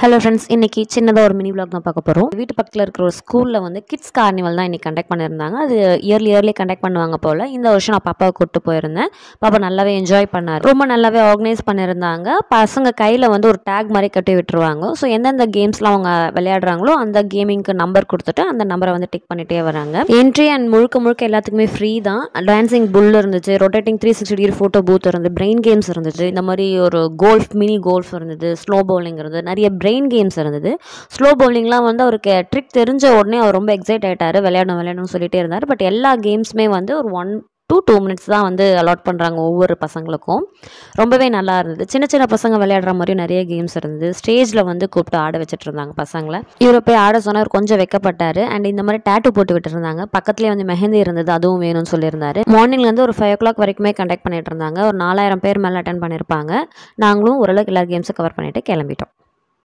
Hello friends, இன்னைக்கு சின்னதாக ஒரு மினி vlog தான் பார்க்க போகிறோம். வீட்டு பக்கத்தில் இருக்கிற ஒரு ஸ்கூலில் வந்து கிட்ஸ் கார்னிவல் தான் இன்றைக்கி கண்டக்ட் பண்ணியிருந்தாங்க. அது இயர்லி கண்டக்ட் பண்ணுவாங்க போல். இந்த வருஷம் நான் பாப்பாவை கூப்பிட்டு போயிருந்தேன். பாப்பா நல்லாவே என்ஜாய் பண்ணார். ரொம்ப நல்லாவே ஆர்கனைஸ் பண்ணியிருந்தாங்க. பசங்க கையில் வந்து ஒரு டேக் மாதிரி கட்டி விட்டுருவாங்க. ஸோ எந்தெந்த கேம்ஸ்லாம் அவங்க விளையாடுறாங்களோ அந்த கேமிங்க்கு நம்பர் கொடுத்துட்டு அந்த நம்பரை வந்து டிக் பண்ணிகிட்டே வராங்க. என்ட்ரி அண்ட் முழுக்க எல்லாத்துக்குமே ஃப்ரீ தான். டான்சிங் புல் இருந்துச்சு, ரொட்டேட்டிங் 360 டிகிரி ஃபோட்டோ பூத் இருந்தது, பிரெயின் கேம்ஸ் இருந்துச்சு, இந்த மாதிரி ஒரு மினி கோல்ஃப் இருந்தது, ஸ்லோ பவுலிங் இருந்தது, நிறைய பிரெயின் கேம்ஸ் இருந்தது. ஸ்லோ பவுலிங்லாம் வந்து அவருக்கு ட்ரிக் தெரிஞ்ச உடனே அவர் ரொம்ப எக்ஸைட் ஆகிட்டார். விளையாடணும்னு சொல்லிட்டே இருந்தார். பட் எல்லா கேம்ஸுமே வந்து ஒரு 1 to 2 minutes தான் வந்து அலாட் பண்ணுறாங்க ஒவ்வொரு பசங்களுக்கும். ரொம்பவே நல்லா இருந்தது. சின்ன பசங்க விளையாடுற மாதிரியும் நிறைய கேம்ஸ் இருந்தது. ஸ்டேஜில் வந்து கூப்பிட்டு ஆட வச்சுட்டு இருந்தாங்க பசங்களை. இவரை போய் ஆட சொன்னார். கொஞ்சம் வெக்கப்பட்டார். அண்ட் இந்த மாதிரி டேட்டு போட்டு விட்டுருந்தாங்க. பக்கத்துலேயே வந்து மெஹந்தி இருந்தது, அதுவும் வேணும்னு சொல்லியிருந்தாரு. மார்னிங்லேருந்து ஒரு 5 o'clock வரைக்குமே கண்டக்ட் பண்ணிட்டு இருந்தாங்க. ஒரு 4000 பேர் மேலே அட்டன் பண்ணியிருப்பாங்க. நாங்களும் ஓரளவுக்கு எல்லா கேம்ஸும் கவர் பண்ணிட்டு கிளம்பிட்டோம்.